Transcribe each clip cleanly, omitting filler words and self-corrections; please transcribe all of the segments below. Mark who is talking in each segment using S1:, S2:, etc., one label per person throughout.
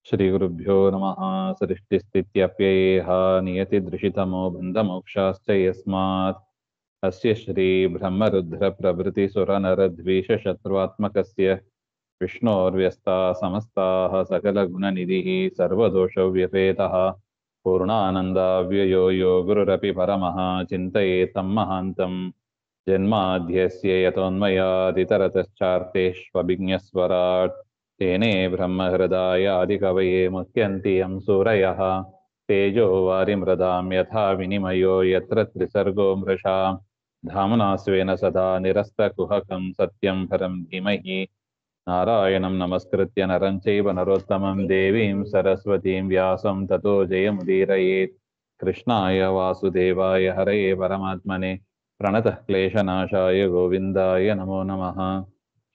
S1: श्रीगुरुभ्यो नमः। सृष्टिस्थित्यप्ययेह नियतिदृशितमो बन्धमोक्षाश्च यस्मात् अस्य श्रीब्रह्मरुद्रप्रभृतिसुरनरद्वीषशत्रुआत्मकस्य विष्णोर्व्यस्ताः समस्ताः सकलगुणनिधिः सर्वदोषव्यपेतः पूर्णानन्दाव्ययो यो गुरुरपि परमः चिन्तयेतं महान्तम् जन्माद्यस्य यतोऽन्वयादितरतश्चार्तेष्वभिज्ञस्वराट् तेने ब्रह्महृदाय आदिकवये मुह्यन्ति यं सूरयः तेजो वारिमृदां यथा विनिमयो यत्र त्रिसर्गो मृषा धाम्ना स्वेन सदा निरस्तकुहकं सत्यं परं धीमहि नारायणं नमस्कृत्य नरं चैव नरोत्तमं देवीं सरस्वतीं व्यासं ततो जयमुदीरयेत्। कृष्णाय वासुदेवाय हरये परमात्मने प्रणतः क्लेशनाशाय गोविन्दाय नमो नमः।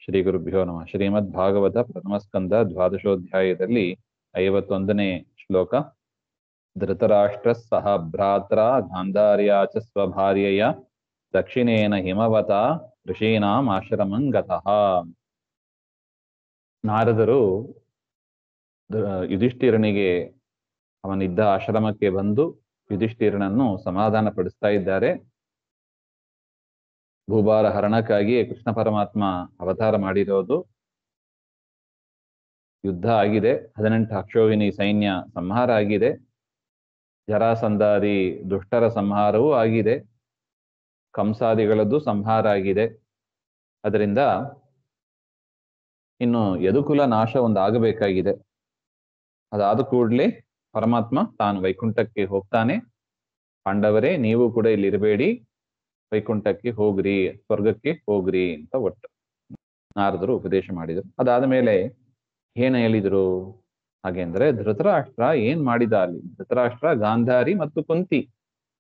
S1: ಶ್ರೀ ಗುರುಭ್ಯೋ ನಮಃ. ಶ್ರೀಮದ್ಭಾಗವತ ಪ್ರಥಮಸ್ಕಂದ ದ್ವಾದಶೋಧ್ಯಾಯದಲ್ಲಿ 51ನೇ ಶ್ಲೋಕ. ಧೃತರಾಷ್ಟ್ರ ಸಹ ಭ್ರಾತ್ರ ಗಾಂಧಾರ್ಯಾ ಚ ಸ್ವಭಾರ್ಯಯ ದಕ್ಷಿಣೇನ ಹಿಮವತ ಋಷೀಣಾಂ ಆಶ್ರಮಂ ಗತಃ. ನಾರದರು ಯುಧಿಷ್ಠಿರನಿಗೆ ಅವನಿದ್ದ ಆಶ್ರಮಕ್ಕೆ ಬಂದು ಯುಧಿಷ್ಠಿರನನ್ನು ಸಮಾಧಾನ ಪಡಿಸ್ತಾ ಇದ್ದಾರೆ. ಭೂಭಾರ ಹರಣಕ್ಕಾಗಿ ಕೃಷ್ಣ ಪರಮಾತ್ಮ ಅವತಾರ ಮಾಡಿರೋದು. ಯುದ್ಧ ಆಗಿದೆ, 18 ಅಕ್ಷೋಹಿಣಿ ಸೈನ್ಯ ಸಂಹಾರ ಆಗಿದೆ, ಜರಾಸಂಧಾದಿ ದುಷ್ಟರ ಸಂಹಾರವೂ ಆಗಿದೆ, ಕಂಸಾದಿಗಳದ್ದು ಸಂಹಾರ ಆಗಿದೆ. ಅದರಿಂದ ಇನ್ನು ಯದುಕುಲ ನಾಶ ಒಂದು ಆಗಬೇಕಾಗಿದೆ. ಅದಾದ ಕೂಡಲೇ ಪರಮಾತ್ಮ ತಾನು ವೈಕುಂಠಕ್ಕೆ ಹೋಗ್ತಾನೆ. ಪಾಂಡವರೇ, ನೀವು ಕೂಡ ಇಲ್ಲಿರಬೇಡಿ, ವೈಕುಂಠಕ್ಕೆ ಹೋಗ್ರಿ, ಸ್ವರ್ಗಕ್ಕೆ ಹೋಗ್ರಿ ಅಂತ ಒಟ್ಟು ನಾರದರು ಉಪದೇಶ ಮಾಡಿದರು. ಅದಾದ ಮೇಲೆ ಏನ್ ಹೇಳಿದ್ರು ಹಾಗೆಂದ್ರೆ, ಧೃತರಾಷ್ಟ್ರ ಏನ್ ಮಾಡಿದ ಅಲ್ಲಿ? ಧೃತರಾಷ್ಟ್ರ, ಗಾಂಧಾರಿ ಮತ್ತು ಕುಂತಿ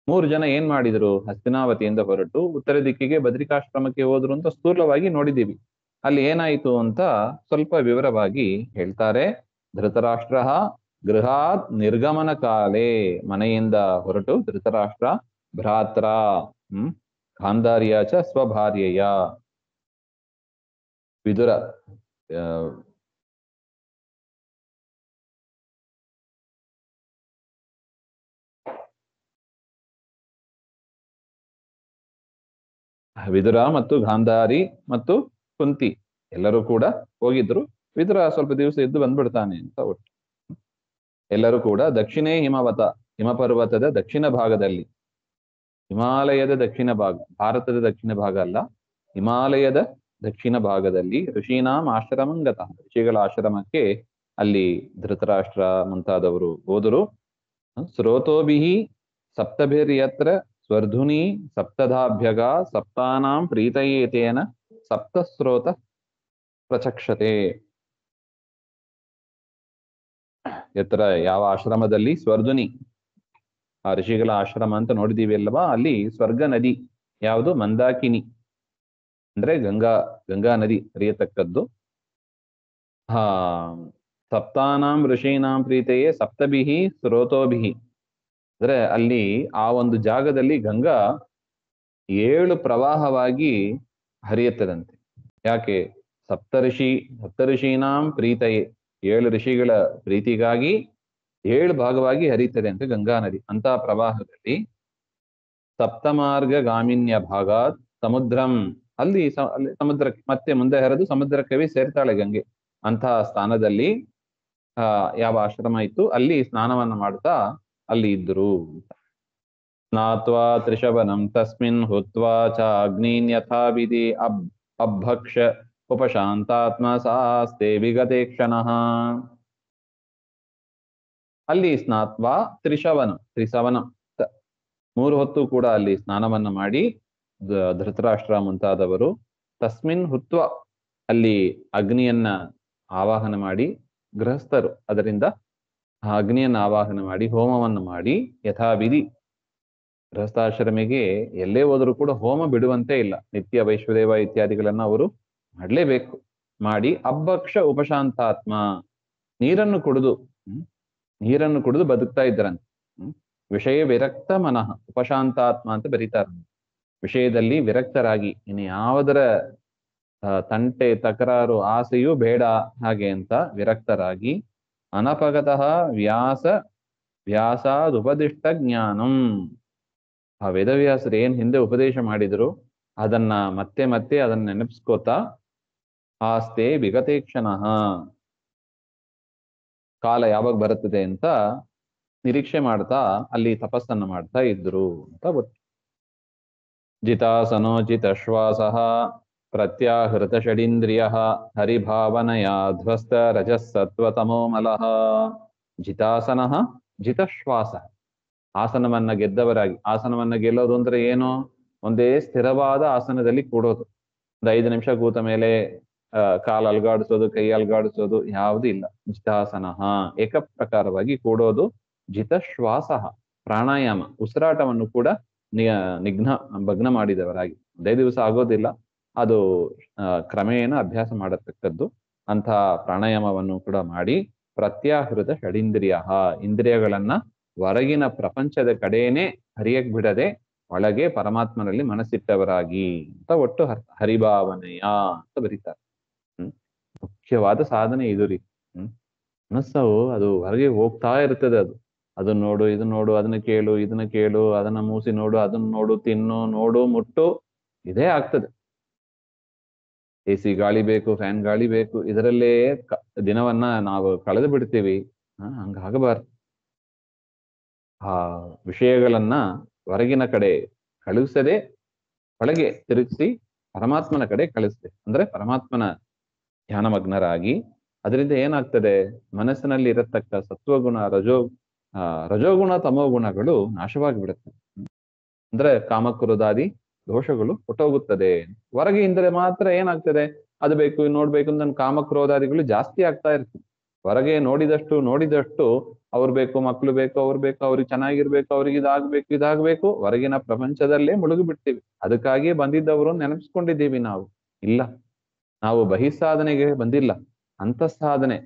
S1: 3 ಜನ ಏನ್ ಮಾಡಿದ್ರು? ಹಸ್ತಿನಾವತಿಯಿಂದ ಹೊರಟು ಉತ್ತರ ದಿಕ್ಕಿಗೆ ಬದ್ರಿಕಾಶ್ರಮಕ್ಕೆ ಹೋದ್ರು ಅಂತ ಸ್ಥೂಲವಾಗಿ ನೋಡಿದೀವಿ. ಅಲ್ಲಿ ಏನಾಯಿತು ಅಂತ ಸ್ವಲ್ಪ ವಿವರವಾಗಿ ಹೇಳ್ತಾರೆ. ಧೃತರಾಷ್ಟ್ರ ಗೃಹಾತ್ ನಿರ್ಗಮನ ಕಾಲೇ, ಮನೆಯಿಂದ ಹೊರಟು ಧೃತರಾಷ್ಟ್ರ ಭ್ರಾತ್ರ ಗಾಂಧಾರ್ಯ ಚ ಸ್ವಭಾರ್ಯಯ, ವಿದುರ ವಿದುರ ಮತ್ತು ಗಾಂಧಾರಿ ಮತ್ತು ಕುಂತಿ ಎಲ್ಲರೂ ಕೂಡ ಹೋಗಿದ್ರು. ವಿದುರ ಸ್ವಲ್ಪ ದಿವಸ ಇದ್ದು ಬಂದ್ಬಿಡ್ತಾನೆ ಅಂತ ಒಟ್ಟು ಎಲ್ಲರೂ ಕೂಡ ದಕ್ಷಿಣೇ ಹಿಮವತ, ಹಿಮಪರ್ವತದ ದಕ್ಷಿಣ ಭಾಗದಲ್ಲಿ, ಹಿಮಾಲಯದ ದಕ್ಷಿಣ ಭಾಗ, ಭಾರತದ ದಕ್ಷಿಣ ಭಾಗ ಅಲ್ಲ, ಹಿಮಾಲಯದ ದಕ್ಷಿಣ ಭಾಗದಲ್ಲಿ ಋಷೀಣಾಂ ಆಶ್ರಮಂ ಗತಃ, ಋಷಿಗಳ ಆಶ್ರಮಕ್ಕೆ ಅಲ್ಲಿ ಧೃತರಾಷ್ಟ್ರ ಮುಂತಾದವರು ಹೋದರು. ಸ್ರೋತೋಭಿಹಿ ಸಪ್ತಭಿರ್ಯತ್ರ ಸ್ವರ್ಧುನಿ ಸಪ್ತಧಾಭ್ಯಗ ಸಪ್ತಾನಾಂ ಪ್ರೀತಯೇತೇನ ಸಪ್ತಸ್ರೋತ ಪ್ರಚಕ್ಷತೆ. ಎತ್ತರ ಯಾವ ಆಶ್ರಮದಲ್ಲಿ ಸ್ವರ್ಧುನಿ, ಆ ಋಷಿಗಳ ಆಶ್ರಮ ಅಂತ ನೋಡಿದೀವಿ ಅಲ್ವಾ, ಅಲ್ಲಿ ಸ್ವರ್ಗ ನದಿ ಯಾವುದು? ಮಂದಾಕಿನಿ, ಅಂದ್ರೆ ಗಂಗಾ ನದಿ ಹರಿಯತಕ್ಕದ್ದು. ಸಪ್ತಾನಾಂ ಋಷೀಣಾಂ ಪ್ರೀತೆಯೇ ಸಪ್ತಭಿಹಿ ಸ್ರೋತೋಭಿಹಿ, ಅಂದ್ರೆ ಅಲ್ಲಿ ಆ ಒಂದು ಜಾಗದಲ್ಲಿ ಗಂಗಾ 7 ಪ್ರವಾಹವಾಗಿ ಹರಿಯುತ್ತದಂತೆ. ಯಾಕೆ? ಸಪ್ತಋಷೀಣಾಂ ಪ್ರೀತಯೇ, 7 ಋಷಿಗಳ ಪ್ರೀತಿಗಾಗಿ 7 ಭಾಗವಾಗಿ ಹರಿಯುತ್ತದೆ ಅಂತ ಗಂಗಾ ನದಿ. ಅಂತ ಪ್ರವಾಹದಲ್ಲಿ ಸಪ್ತಮಾರ್ಗಗಾಮಿನ್ಯ ಭಾಗಾತ್ ಸಮುದ್ರಂ, ಅಲ್ಲಿ ಸಮುದ್ರಕ್ಕೆ ಮತ್ತೆ ಮುಂದೆ ಹರಿದು ಸಮುದ್ರಕ್ಕೆ ಸೇರ್ತಾಳೆ ಗಂಗೆ. ಅಂತಹ ಸ್ಥಾನದಲ್ಲಿ ಯಾವ ಆಶ್ರಮ ಇತ್ತು ಅಲ್ಲಿ ಸ್ನಾನವನ್ನ ಮಾಡ್ತಾ ಅಲ್ಲಿ ಇದ್ರು. ಸ್ನಾತ್ವಾ ತ್ರಿಶವನಂ ತಸ್ಮಿನ್ ಹುತ್ವಾ ಚ ಅಗ್ನೀನ್ ಯಥಾವಿಧಿ ಅಭಕ್ಷ ಉಪಶಾಂತಾತ್ಮ ಸಾಸ್ತೆ ವಿಗತೆ ಕ್ಷಣಃ. ಅಲ್ಲಿ ಸ್ನಾತ್ವಾ ತ್ರಿಶವನ, 3 ಹೊತ್ತು ಕೂಡ ಅಲ್ಲಿ ಸ್ನಾನವನ್ನ ಮಾಡಿ ಧೃತರಾಷ್ಟ್ರ ಮುಂತಾದವರು ತಸ್ಮಿನ್ ಹುತ್ವ, ಅಲ್ಲಿ ಅಗ್ನಿಯನ್ನ ಆವಾಹನ ಮಾಡಿ, ಗೃಹಸ್ಥರು ಅದರಿಂದ ಅಗ್ನಿಯನ್ನ ಆವಾಹನ ಮಾಡಿ ಹೋಮವನ್ನು ಮಾಡಿ, ಯಥಾವಿಧಿ ಗೃಹಸ್ಥಾಶ್ರಮಿಗೆ ಎಲ್ಲೇ ಹೋದರೂ ಕೂಡ ಹೋಮ ಬಿಡುವಂತೆ ಇಲ್ಲ, ನಿತ್ಯ ವೈಶ್ವದೇವ ಇತ್ಯಾದಿಗಳನ್ನ ಅವರು ಮಾಡಲೇಬೇಕು. ಮಾಡಿ ಅಭಕ್ಷ ಉಪಶಾಂತಾತ್ಮ, ನೀರನ್ನು ಕುಡಿದು ಬದುಕ್ತಾ ಇದ್ದರಂತೆ. ವಿಷಯ ವಿರಕ್ತ ಮನಃ, ಉಪಶಾಂತಾತ್ಮ ಅಂತ ಬರೀತಾರೆ. ವಿಷಯದಲ್ಲಿ ವಿರಕ್ತರಾಗಿ, ಇನ್ನು ಯಾವುದರ ತಂಟೆ ತಕರಾರು ಆಸೆಯೂ ಬೇಡ ಹಾಗೆ ಅಂತ ವಿರಕ್ತರಾಗಿ ಅನಪಗತಃ ವ್ಯಾಸಾದುಪದಿಷ್ಟ ಜ್ಞಾನಂ. ಆ ವೇದವ್ಯಾಸರು ಏನ್ ಹಿಂದೆ ಉಪದೇಶ ಮಾಡಿದ್ರು ಅದನ್ನ ಮತ್ತೆ ಮತ್ತೆ ಅದನ್ನ ನೆನಪಿಸ್ಕೋತಾ ಆಸ್ತೆ ವಿಗತೇಕ್ಷಣಃ, ಕಾಲ ಯಾವಾಗ ಬರುತ್ತದೆ ಅಂತ ನಿರೀಕ್ಷೆ ಮಾಡ್ತಾ ಅಲ್ಲಿ ತಪಸ್ಸನ್ನು ಮಾಡ್ತಾ ಇದ್ರು ಅಂತ ಗೊತ್ತು. ಜಿತಾಸನೋಚಿತ ಶ್ವಾಸಃ ಪ್ರತ್ಯಾಹೃತ ಷಡೀಂದ್ರಿಯ ಹರಿಭಾವನಯ ಧ್ವಸ್ತ ರಜಸ್ಸತ್ವತಮೋಮಲಃ. ಜಿತಾಸನಃ ಜಿತಶ್ವಾಸ, ಆಸನವನ್ನ ಗೆದ್ದವರಾಗಿ. ಆಸನವನ್ನ ಗೆಲ್ಲೋದು ಅಂದ್ರೆ ಏನು? ಒಂದೇ ಸ್ಥಿರವಾದ ಆಸನದಲ್ಲಿ ಕೂಡೋದು. ಒಂದು 5 ನಿಮಿಷ ಕೂತ ಮೇಲೆ ಕಾಲು ಅಲ್ಗಾಡಿಸೋದು, ಕೈ ಅಲ್ಗಾಡಿಸೋದು ಯಾವುದು ಇಲ್ಲ. ಜಿತಾಸನಃ ಏಕ ಪ್ರಕಾರವಾಗಿ ಕೂಡೋದು. ಜಿತಶ್ವಾಸ ಪ್ರಾಣಾಯಾಮ, ಉಸಿರಾಟವನ್ನು ಕೂಡ ಭಗ್ನ ಮಾಡಿದವರಾಗಿ. ಅದೇ ದಿವಸ ಆಗೋದಿಲ್ಲ, ಅದು ಕ್ರಮೇಣ ಅಭ್ಯಾಸ ಮಾಡತಕ್ಕದ್ದು. ಅಂತಹ ಪ್ರಾಣಾಯಾಮವನ್ನು ಕೂಡ ಮಾಡಿ ಪ್ರತ್ಯಾಹೃತ ಷಡೀಂದ್ರಿಯ, ಇಂದ್ರಿಯಗಳನ್ನ ಹೊರಗಿನ ಪ್ರಪಂಚದ ಕಡೆಯೇ ಹರಿಯಕ್ ಬಿಡದೆ ಒಳಗೆ ಪರಮಾತ್ಮನಲ್ಲಿ ಮನಸ್ಸಿಟ್ಟವರಾಗಿ ಅಂತ ಒಟ್ಟು ಹರಿಭಾವನೆಯ ಅಂತ ಬರೀತಾರೆ. ಮುಖ್ಯವಾದ ಸಾಧನೆ ಇದು ರೀ. ಮನಸ್ಸು ಅದು ಹೊರಗೆ ಹೋಗ್ತಾ ಇರ್ತದೆ. ಅದನ್ನ ನೋಡು, ಇದನ್ನ ನೋಡು, ಅದನ್ನ ಕೇಳು, ಇದನ್ನ ಕೇಳು, ಅದನ್ನ ಮೂಸಿ ನೋಡು, ಅದನ್ನ ನೋಡು, ತಿನ್ನು, ನೋಡು, ಮುಟ್ಟು, ಇದೇ ಆಗ್ತದೆ. AC ಗಾಳಿ ಬೇಕು, ಫ್ಯಾನ್ ಗಾಳಿ ಬೇಕು, ಇದರಲ್ಲೇ ದಿನವನ್ನ ನಾವು ಕಳೆದು ಬಿಡ್ತೀವಿ. ಹಂಗಾಗಬಾರ್ದು. ಆ ವಿಷಯಗಳನ್ನ ಹೊರಗಿನ ಕಡೆ ಕಳುಹಿಸದೆ ಒಳಗೆ ತಿರುಗಿಸಿ ಪರಮಾತ್ಮನ ಕಡೆ ಕಳಿಸ್ಬೇಕು. ಅಂದ್ರೆ ಪರಮಾತ್ಮನ ಧ್ಯಾನಮಗ್ನರಾಗಿ ಅದರಿಂದ ಏನಾಗ್ತದೆ? ಮನಸ್ಸಿನಲ್ಲಿ ಇರತಕ್ಕ ಸತ್ವಗುಣ, ರಜೋಗುಣ, ತಮೋಗುಣಗಳು ನಾಶವಾಗಿ ಬಿಡುತ್ತೆ. ಅಂದ್ರೆ ಕಾಮಕ್ರೋಧಾದಿ ದೋಷಗಳು ಹೊಟ್ಟೋಗುತ್ತದೆ. ಹೊರಗೆ ಇಂದ್ರೆ ಮಾತ್ರ ಏನಾಗ್ತದೆ? ಅದು ಬೇಕು, ನೋಡ್ಬೇಕು ಅಂತ ಕಾಮಕ್ರೋಧಾದಿಗಳು ಜಾಸ್ತಿ ಆಗ್ತಾ ಇರ್ತದೆ. ಹೊರಗೆ ನೋಡಿದಷ್ಟು ಅವ್ರು ಬೇಕು, ಮಕ್ಳು ಬೇಕು, ಅವ್ರು ಬೇಕು, ಅವ್ರಿಗೆ ಚೆನ್ನಾಗಿರ್ಬೇಕು, ಅವ್ರಿಗೆ ಇದಾಗ್ಬೇಕು, ಹೊರಗಿನ ಪ್ರಪಂಚದಲ್ಲೇ ಮುಳುಗಿ ಬಿಡ್ತೀವಿ. ಅದಕ್ಕಾಗಿ ಬಂದಿದ್ದವರು ನೆನಪಿಸ್ಕೊಂಡಿದ್ದೀವಿ ನಾವು. ಇಲ್ಲ, ನಾವು ಬಹಿಸ್ಸಾಧನೆಗೆ ಬಂದಿಲ್ಲ. ಅಂತಃಸಾಧನೆ,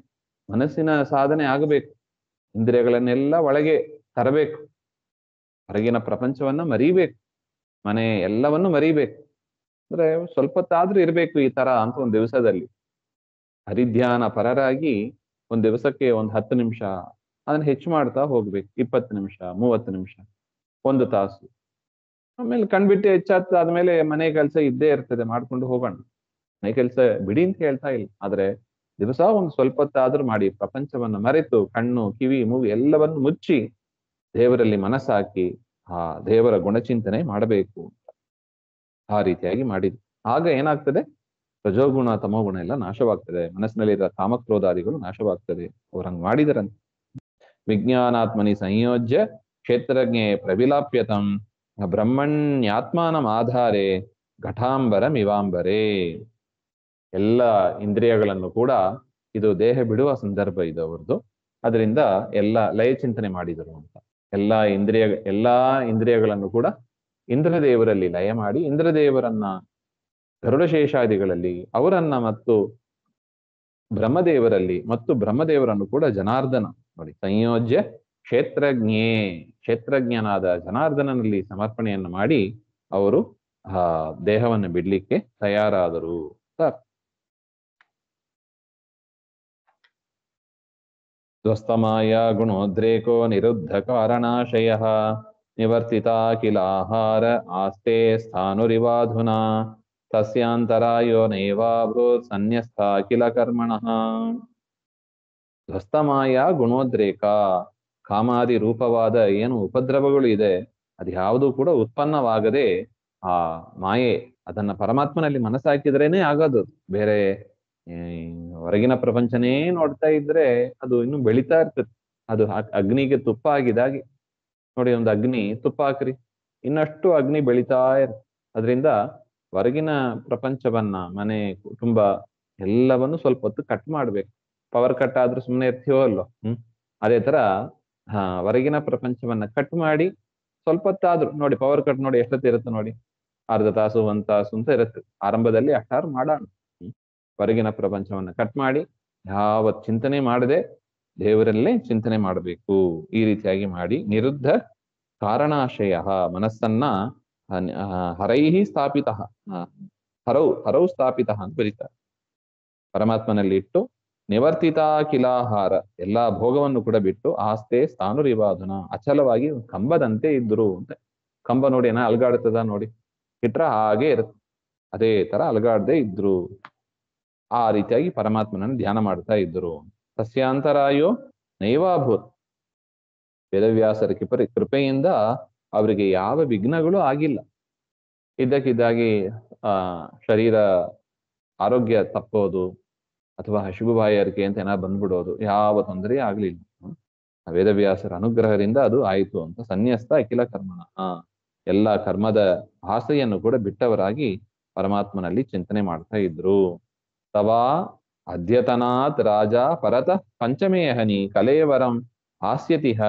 S1: ಮನಸ್ಸಿನ ಸಾಧನೆ ಆಗಬೇಕು. ಇಂದ್ರಿಯಗಳನ್ನೆಲ್ಲ ಒಳಗೆ ತರಬೇಕು. ಹೊರಗಿನ ಪ್ರಪಂಚವನ್ನ ಮರೀಬೇಕು, ಮನೆ ಎಲ್ಲವನ್ನು ಮರೀಬೇಕು. ಅಂದ್ರೆ ಸ್ವಲ್ಪ ಹೊತ್ತಾದ್ರೂ ಇರ್ಬೇಕು ಈ ತರ ಅಂತ ಒಂದ್ ದಿವಸದಲ್ಲಿ ಹರಿಧ್ಯಾನ ಪರರಾಗಿ ಒಂದ್ ದಿವಸಕ್ಕೆ 10 ನಿಮಿಷ ಅದನ್ನ ಹೆಚ್ಚು ಮಾಡ್ತಾ ಹೋಗ್ಬೇಕು. 20 ನಿಮಿಷ, 30 ನಿಮಿಷ, 1 ತಾಸು. ಆಮೇಲೆ ಕಣ್ಬಿಟ್ಟು ಹೆಚ್ಚಾದ್ಮೇಲೆ ಮನೆ ಕೆಲಸ ಇದ್ದೇ ಇರ್ತದೆ, ಮಾಡ್ಕೊಂಡು ಹೋಗೋಣ. ಮನೆ ಕೆಲಸ ಬಿಡಿ ಅಂತ ಹೇಳ್ತಾ ಇಲ್ಲ, ಆದ್ರೆ ದಿವಸ ಒಂದು ಸ್ವಲ್ಪ ಹೊತ್ತಾದ್ರೂ ಮಾಡಿ. ಪ್ರಪಂಚವನ್ನು ಮರೆತು ಕಣ್ಣು, ಕಿವಿ, ಮೂಗು ಎಲ್ಲವನ್ನು ಮುಚ್ಚಿ ದೇವರಲ್ಲಿ ಮನಸ್ಸಾಕಿ ಆ ದೇವರ ಗುಣಚಿಂತನೆ ಮಾಡಬೇಕು. ಆ ರೀತಿಯಾಗಿ ಮಾಡಿದ್ವಿ. ಆಗ ಏನಾಗ್ತದೆ? ರಜೋಗುಣ, ತಮೋಗುಣ ಎಲ್ಲ ನಾಶವಾಗ್ತದೆ. ಮನಸ್ಸಿನಲ್ಲಿರೋ ಕಾಮಕ್ರೋಧಾದಿಗಳು ನಾಶವಾಗ್ತದೆ. ಅವ್ರಂಗ್ ಮಾಡಿದರಂತ. ವಿಜ್ಞಾನಾತ್ಮನಿ ಸಂಯೋಜ್ಯ ಕ್ಷೇತ್ರಜ್ಞೆ ಪ್ರವಿಲಾಪ್ಯತಂ ಬ್ರಹ್ಮಣ್ಯಾತ್ಮಾನಂ ಆಧಾರೆ ಘಟಾಂಬರಮಿವಾಂಬರೇ. ಎಲ್ಲ ಇಂದ್ರಿಯಗಳನ್ನು ಕೂಡ, ಇದು ದೇಹ ಬಿಡುವ ಸಂದರ್ಭ ಇದು ಅವ್ರದ್ದು. ಅದರಿಂದ ಎಲ್ಲ ಲಯ ಚಿಂತನೆ ಮಾಡಿದರು ಅಂತ. ಎಲ್ಲಾ ಇಂದ್ರಿಯಗಳನ್ನು ಕೂಡ ಇಂದ್ರದೇವರಲ್ಲಿ ಲಯ ಮಾಡಿ, ಇಂದ್ರದೇವರನ್ನ ಗರುಡಶೇಷಾದಿಗಳಲ್ಲಿ ಅವರನ್ನ ಮತ್ತು ಬ್ರಹ್ಮದೇವರಲ್ಲಿ ಮತ್ತು ಬ್ರಹ್ಮದೇವರನ್ನು ಕೂಡ ಜನಾರ್ದನ ನೋಡಿ ಸಂಯೋಜ್ಯ ಕ್ಷೇತ್ರಜ್ಞನಾದ ಜನಾರ್ದನನಲ್ಲಿ ಸಮರ್ಪಣೆಯನ್ನು ಮಾಡಿ ಅವರು ಆ ದೇಹವನ್ನು ಬಿಡ್ಲಿಕ್ಕೆ ತಯಾರಾದರು. ಧ್ವಸ್ತಮಾಯ ಗುಣೋದ್ರೇಕೋ ನಿರುದ್ಧ ಕಾರಣಾಶಯ ನಿವರ್ತಿತಾ ಕಿಲಾಹಾರ ಆಸ್ತೆ ಸ್ಥಾನುರಿವಾಧುನಾ ತಸ್ಯಾಂತರಾಯೋ ನೈವಾಭೂತ್ ಸನ್ಯಸ್ಥ ಕಿಲ ಕರ್ಮಣಃ. ಧ್ವಸ್ತಮಾಯ ಗುಣೋದ್ರೇಕ, ಕಾಮಾದಿ ರೂಪವಾದ ಏನು ಉಪದ್ರವಗಳು ಇದೆ ಅದು ಯಾವುದೂ ಕೂಡ ಉತ್ಪನ್ನವಾಗದೆ ಆ ಮಾಯೆ ಅದನ್ನ ಪರಮಾತ್ಮನಲ್ಲಿ ಮನಸ್ಸಾಕಿದ್ರೇನೆ ಆಗೋದು. ಬೇರೆ ಹೊರಗಿನ ಪ್ರಪಂಚನೇ ನೋಡ್ತಾ ಇದ್ರೆ ಅದು ಇನ್ನು ಬೆಳೀತಾ ಇರ್ತದೆ. ಅದು ಅಗ್ನಿಗೆ ತುಪ್ಪ ಆಗಿದಾಗಿ ನೋಡಿ, ಒಂದು ಅಗ್ನಿ ತುಪ್ಪ ಹಾಕ್ರಿ, ಇನ್ನಷ್ಟು ಅಗ್ನಿ ಬೆಳೀತಾ ಇರ್ತದೆ. ಅದರಿಂದ ಹೊರಗಿನ ಪ್ರಪಂಚವನ್ನ, ಮನೆ, ಕುಟುಂಬ ಎಲ್ಲವನ್ನು ಸ್ವಲ್ಪ ಹೊತ್ತು ಕಟ್ ಮಾಡ್ಬೇಕು. ಪವರ್ ಕಟ್ ಆದ್ರೂ ಸುಮ್ಮನೆ ಇರ್ತೀವೋ ಅಲ್ಲೋ, ಅದೇ ತರ ಹೊರಗಿನ ಪ್ರಪಂಚವನ್ನ ಕಟ್ ಮಾಡಿ ಸ್ವಲ್ಪ ಹೊತ್ತಾದ್ರೂ ನೋಡಿ, ಪವರ್ ಕಟ್ ನೋಡಿ ಎಷ್ಟೊತ್ತು ಇರುತ್ತೆ ನೋಡಿ, ಅರ್ಧ ತಾಸು 1 ತಾಸು ಅಂತ ಇರುತ್ತೆ. ಆರಂಭದಲ್ಲಿ ಅಷ್ಟಾರು ಮಾಡೋಣ. ಹೊರಗಿನ ಪ್ರಪಂಚವನ್ನ ಕಟ್ ಮಾಡಿ ಯಾವ ಚಿಂತನೆ ಮಾಡದೆ ದೇವರಲ್ಲೇ ಚಿಂತನೆ ಮಾಡಬೇಕು. ಈ ರೀತಿಯಾಗಿ ಮಾಡಿ ನಿರುದ್ಧ ಕಾರಣಾಶಯ, ಮನಸ್ಸನ್ನ ಹರೈಹಿ ಸ್ಥಾಪಿತ ಹರೌ ಸ್ಥಾಪಿತ ಅಂತ ಬರೀತಾರೆ. ಪರಮಾತ್ಮನಲ್ಲಿ ಇಟ್ಟು ನಿವರ್ತಿತ ಕಿಲಾಹಾರ, ಎಲ್ಲಾ ಭೋಗವನ್ನು ಕೂಡ ಬಿಟ್ಟು ಆಸ್ತೆ ಸ್ಥಾನುರಿವಾದನ, ಅಚಲವಾಗಿ ಕಂಬದಂತೆ ಇದ್ರು ಅಂತ. ಕಂಬ ನೋಡಿ ಏನ ಅಲ್ಗಾಡ್ತದ ನೋಡಿ, ಇಟ್ರ ಹಾಗೆ ಇರುತ್ತೆ, ಅದೇ ತರ ಅಲ್ಗಾಡದೆ ಇದ್ರು. ಆ ರೀತಿಯಾಗಿ ಪರಮಾತ್ಮನನ್ನು ಧ್ಯಾನ ಮಾಡ್ತಾ ಇದ್ರು. ಸಸ್ಯಾಂತರಾಯೋ ನೈವಾಭೂತ್, ವೇದವ್ಯಾಸರ ಕೃಪೆಯಿಂದ ಅವರಿಗೆ ಯಾವ ವಿಘ್ನಗಳು ಆಗಿಲ್ಲ. ಇದ್ದಕ್ಕಿದ್ದಾಗಿ ಶರೀರ ಆರೋಗ್ಯ ತಪ್ಪೋದು ಅಥವಾ ಹಸಿವು ಬಾಯಾರಿಕೆ ಅಂತ ಏನಾದ್ರು ಬಂದ್ಬಿಡೋದು, ಯಾವ ತೊಂದರೆ ಆಗ್ಲಿಲ್ಲ. ವೇದವ್ಯಾಸರ ಅನುಗ್ರಹದಿಂದ ಅದು ಆಯಿತು ಅಂತ. ಸನ್ಯಸ್ತ ಅಖಿಲ ಕರ್ಮಣ, ಎಲ್ಲ ಕರ್ಮದ ಆಸೆಯನ್ನು ಕೂಡ ಬಿಟ್ಟವರಾಗಿ ಪರಮಾತ್ಮನಲ್ಲಿ ಚಿಂತನೆ ಮಾಡ್ತಾ ಇದ್ರು. ತವಾ ಅದ್ಯತನಾತ್ ರಾಜ ಪರತ ಪಂಚಮೇಹನಿ ಕಲೇವರಂ ಹಾಸ್ಯತಿಹ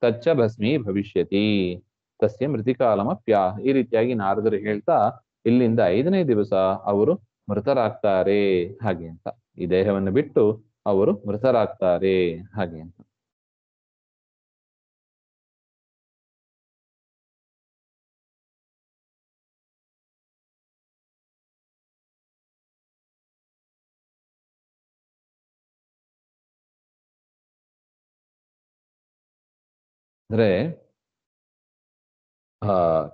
S1: ತಚ್ಚ ಭಸ್ಮಿ ಭವಿಷ್ಯತಿ ತಸ್ಯ ಮೃತಿಕಾಲಮಪ್ಯ. ಈ ರೀತಿಯಾಗಿ ನಾರದರು ಹೇಳ್ತಾ ಇಲ್ಲಿಂದ 5ನೇ ದಿವಸ ಅವರು ಮೃತರಾಗ್ತಾರೆ ಹಾಗೆ ಅಂತ. ಈ ದೇಹವನ್ನು ಬಿಟ್ಟು ಅವರು ಮೃತರಾಗ್ತಾರೆ ಹಾಗೆ ಅಂತ. ಅಂದ್ರೆ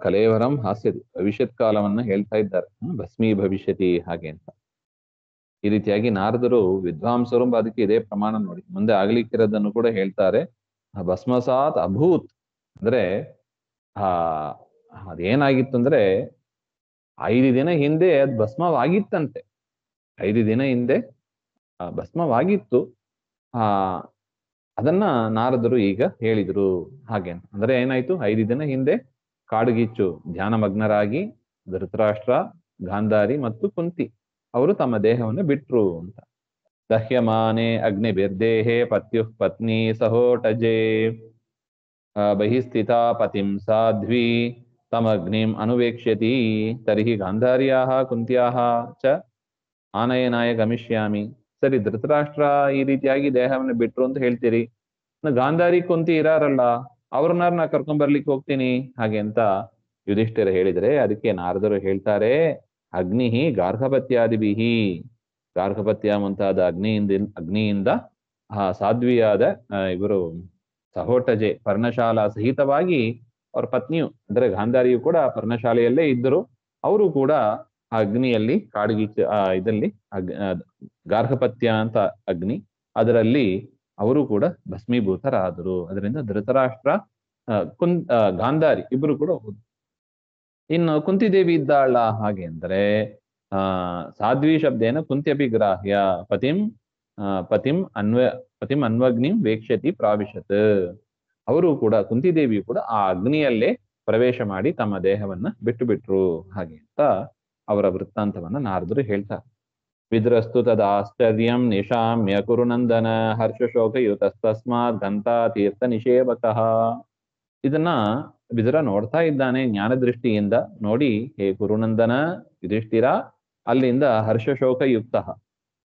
S1: ಕಲೇವರಂ ಹಾಸ್ಯತಿ, ಭವಿಷ್ಯತ್ ಕಾಲವನ್ನ ಹೇಳ್ತಾ ಇದ್ದಾರೆ. ಭಸ್ಮಿ ಭವಿಷ್ಯತಿ ಹಾಗೆ ಅಂತ. ಈ ರೀತಿಯಾಗಿ ನಾರದರು ವಿದ್ವಾಂಸರು ಅದಕ್ಕೆ ಇದೇ ಪ್ರಮಾಣ ನೋಡಿ, ಮುಂದೆ ಆಗ್ಲಿಕ್ಕಿರೋದನ್ನು ಕೂಡ ಹೇಳ್ತಾರೆ. ಭಸ್ಮಸಾತ್ ಅಭೂತ್ ಅಂದ್ರೆ ಅದೇನಾಗಿತ್ತು ಅಂದ್ರೆ 5 ದಿನ ಹಿಂದೆ ಅದ್ ಭಸ್ಮವಾಗಿತ್ತಂತೆ. 5 ದಿನ ಹಿಂದೆ ಭಸ್ಮವಾಗಿತ್ತು. ಅದನ್ನ ನಾರದರು ಈಗ ಹೇಳಿದ್ರು ಹಾಗೆ. ಅಂದ್ರೆ ಏನಾಯ್ತು, 5 ದಿನ ಹಿಂದೆ ಕಾಡುಗಿಚ್ಚು ಧ್ಯಾನ ಮಗ್ನರಾಗಿ ಧೃತರಾಷ್ಟ್ರ, ಗಾಂಧಾರಿ ಮತ್ತು ಕುಂತಿ ಅವರು ತಮ್ಮ ದೇಹವನ್ನು ಬಿಟ್ರು ಅಂತ. ದಹ್ಯಮಾನೆ ಅಗ್ನಿ ಬಿರ್ದೇಹೆ ಪತ್ಯು ಪತ್ನಿ ಸಹೋಟಜೆ ಬಹಿಸ್ಥಿತ ಪತಿಂ ಸಾಧ್ವಿ ತಮಗ್ನಿಂ ಅನುವೇಕ್ಷ್ಯತಿ ತರ್ಹಿ ಗಾಂಧಾರ್ಯಾಹ ಕುಂತ್ಯಾಹ ಚ ಆನಯನಾಯ ಗಮಿಷ್ಯಾಮಿ. ಸರಿ, ಧೃತರಾಷ್ಟ್ರ ಈ ರೀತಿಯಾಗಿ ದೇಹವನ್ನು ಬಿಟ್ರು ಅಂತ ಹೇಳ್ತೀರಿ, ಗಾಂಧಾರಿ ಕುಂತಿ ಇರಾರಲ್ಲ, ಅವ್ರನ್ನ ಕರ್ಕೊಂಡ್ ಬರ್ಲಿಕ್ಕೆ ಹೋಗ್ತೀನಿ ಹಾಗೆ ಅಂತ ಯುಧಿಷ್ಠಿರ ಹೇಳಿದ್ರೆ, ಅದಕ್ಕೆ ನಾರದರು ಹೇಳ್ತಾರೆ, ಅಗ್ನಿ ಗಾರ್ಹಪತ್ಯಾದಿಭಿಹಿ, ಗಾರ್ಹಪತ್ಯ ಮುಂತಾದ ಅಗ್ನಿಯಿಂದ ಸಾಧ್ವಿಯಾದ ಇವರು ಸಹೋಟಜೆ ಪರ್ಣಶಾಲಾ ಸಹಿತವಾಗಿ ಅವ್ರ ಪತ್ನಿಯು ಅಂದ್ರೆ ಗಾಂಧಾರಿಯು ಕೂಡ ಪರ್ಣಶಾಲೆಯಲ್ಲೇ ಇದ್ದರು. ಅವರು ಕೂಡ ಆ ಅಗ್ನಿಯಲ್ಲಿ ಕಾಡ್ಗಿಚ್ಚ ಇದರಲ್ಲಿ ಗಾರ್ಹಪತ್ಯ ಅಂತ ಅಗ್ನಿ, ಅದರಲ್ಲಿ ಅವರು ಕೂಡ ಭಸ್ಮೀಭೂತರಾದರು. ಅದರಿಂದ ಧೃತರಾಷ್ಟ್ರ ಗಾಂಧಾರಿ ಇಬ್ರು ಕೂಡ ಹೋದ್ರು. ಇನ್ನು ಕುಂತಿದೇವಿ ಇದ್ದಾಳ ಹಾಗೆ ಅಂದ್ರೆ ಸಾಧ್ವಿ ಶಬ್ದೇನ ಕುಂತ್ಯಪಿ ಗ್ರಾಹ್ಯ ಪತಿಂ ಅನ್ವಗ್ನಿಂ ವೇಕ್ಷತಿ ಪ್ರಾವಿಶತ್. ಅವರು ಕೂಡ ಕುಂತಿದೇವಿ ಕೂಡ ಆ ಅಗ್ನಿಯಲ್ಲೇ ಪ್ರವೇಶ ಮಾಡಿ ತಮ್ಮ ದೇಹವನ್ನ ಬಿಟ್ಟು ಹಾಗೆ ಅಂತ ಅವರ ವೃತ್ತಾಂತವನ್ನ ನಾರದರು ಹೇಳ್ತಾರೆ. ವಿದ್ರಸ್ತು ತದಾಶ್ಚರ್ಯಂ ನಿಶಾಮ್ಯ ಕುರುನಂದನ ಹರ್ಷಶೋಕಯುತಸ್ತಸ್ಮಾತ್ ಗಂತಾ ತೀರ್ಥ ನಿಷೇವಕಃ. ಇದನ್ನ ವಿದುರ ನೋಡ್ತಾ ಇದ್ದಾನೆ ಜ್ಞಾನ ದೃಷ್ಟಿಯಿಂದ. ನೋಡಿ, ಹೇ ಕುರುನಂದನ ಯುಧಿಷ್ಠಿರ, ಅಲ್ಲಿಂದ ಹರ್ಷಶೋಕಯುಕ್ತ,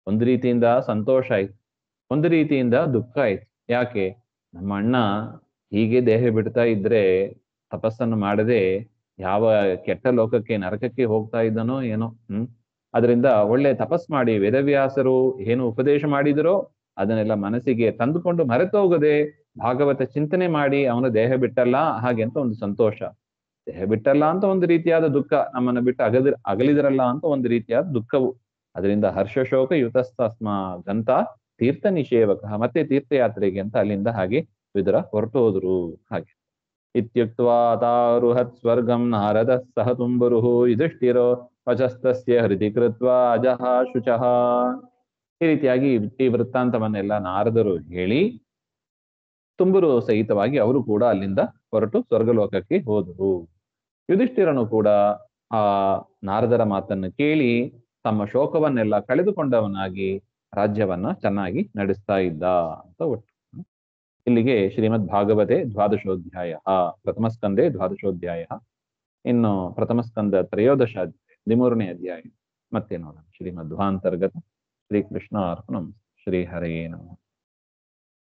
S1: ಒಂದು ರೀತಿಯಿಂದ ಸಂತೋಷ ಆಯ್ತು, ಒಂದು ರೀತಿಯಿಂದ ದುಃಖ ಆಯ್ತು. ಯಾಕೆ, ನಮ್ಮ ಅಣ್ಣ ಹೀಗೆ ದೇಹ ಬಿಡ್ತಾ ಇದ್ರೆ ತಪಸ್ಸನ್ನು ಮಾಡದೆ ಯಾವ ಕೆಟ್ಟ ಲೋಕಕ್ಕೆ ನರಕಕ್ಕೆ ಹೋಗ್ತಾ ಇದ್ದನೋ ಏನೋ. ಅದರಿಂದ ಒಳ್ಳೆ ತಪಸ್ ಮಾಡಿ ವೇದವ್ಯಾಸರು ಏನು ಉಪದೇಶ ಮಾಡಿದರೋ ಅದನ್ನೆಲ್ಲ ಮನಸ್ಸಿಗೆ ತಂದುಕೊಂಡು ಮರೆತೋಗದೆ ಭಾಗವತ ಚಿಂತನೆ ಮಾಡಿ ಅವನ ದೇಹ ಬಿಟ್ಟಲ್ಲ ಹಾಗೆ ಅಂತ ಒಂದು ಸಂತೋಷ. ದೇಹ ಬಿಟ್ಟಲ್ಲ ಅಂತ ಒಂದು ರೀತಿಯಾದ ದುಃಖ, ನಮ್ಮನ್ನು ಬಿಟ್ಟು ಅಗಲಿದ್ರಲ್ಲ ಅಂತ ಒಂದು ರೀತಿಯಾದ ದುಃಖವು. ಅದರಿಂದ ಹರ್ಷಶೋಕ ಯುತಸ್ತಸ್ಮ ಗಂತ ತೀರ್ಥ ನಿಷೇವಕ, ಮತ್ತೆ ತೀರ್ಥಯಾತ್ರೆಗೆ ಅಂತ ಅಲ್ಲಿಂದ ಹಾಗೆ ವಿದುರ ಹೊರಟು ಹೋದ್ರು ಹಾಗೆ. ಇತ್ಯುಕ್ತ್ವಾ ತಾರುಹತ್ ಸ್ವರ್ಗಂ ನಾರದ ಸಹ ತುಂಬುರುಹು ಯುಧಿಷ್ಠಿರೋ ವಚಸ್ತಸ್ಯ ಹೃದಿ ಕೃತ್ವಾ ಅಜಃ ಶುಚಃ. ಈ ರೀತಿಯಾಗಿ ಈ ವೃತ್ತಾಂತವನ್ನೆಲ್ಲ ನಾರದರು ಹೇಳಿ ತುಂಬುರು ಸಹಿತವಾಗಿ ಅವರು ಕೂಡ ಅಲ್ಲಿಂದ ಹೊರಟು ಸ್ವರ್ಗಲೋಕಕ್ಕೆ ಹೋದರು. ಯುಧಿಷ್ಠಿರನು ಕೂಡ ಆ ನಾರದರ ಮಾತನ್ನು ಕೇಳಿ ತಮ್ಮ ಶೋಕವನ್ನೆಲ್ಲ ಕಳೆದುಕೊಂಡವನಾಗಿ ರಾಜ್ಯವನ್ನ ಚೆನ್ನಾಗಿ ನಡೆಸ್ತಾ ಇದ್ದ ಅಂತ ಒಟ್ಟು. ಇಲ್ಲಿಗೆ ಶ್ರೀಮದ್ ಭಾಗವತೆ ದ್ವಾದಶೋಧ್ಯಾಯ, ಪ್ರಥಮಸ್ಕಂದೇ ದ್ವಾದಶೋಧ್ಯಾಯ. ಇನ್ನು ಪ್ರಥಮಸ್ಕಂದ ತ್ರಯೋದಶ ಅಧ್ಯಾಯ 13ನೇ ಅಧ್ಯಾಯ ಮತ್ತೆ ನೋಡೋಣ. ಶ್ರೀಮಧ್ವಾಂತರ್ಗತ. ಶ್ರೀಕೃಷ್ಣ ಅರ್ಪಣಂ. ಶ್ರೀ ಹರಯೇ ನಮಃ.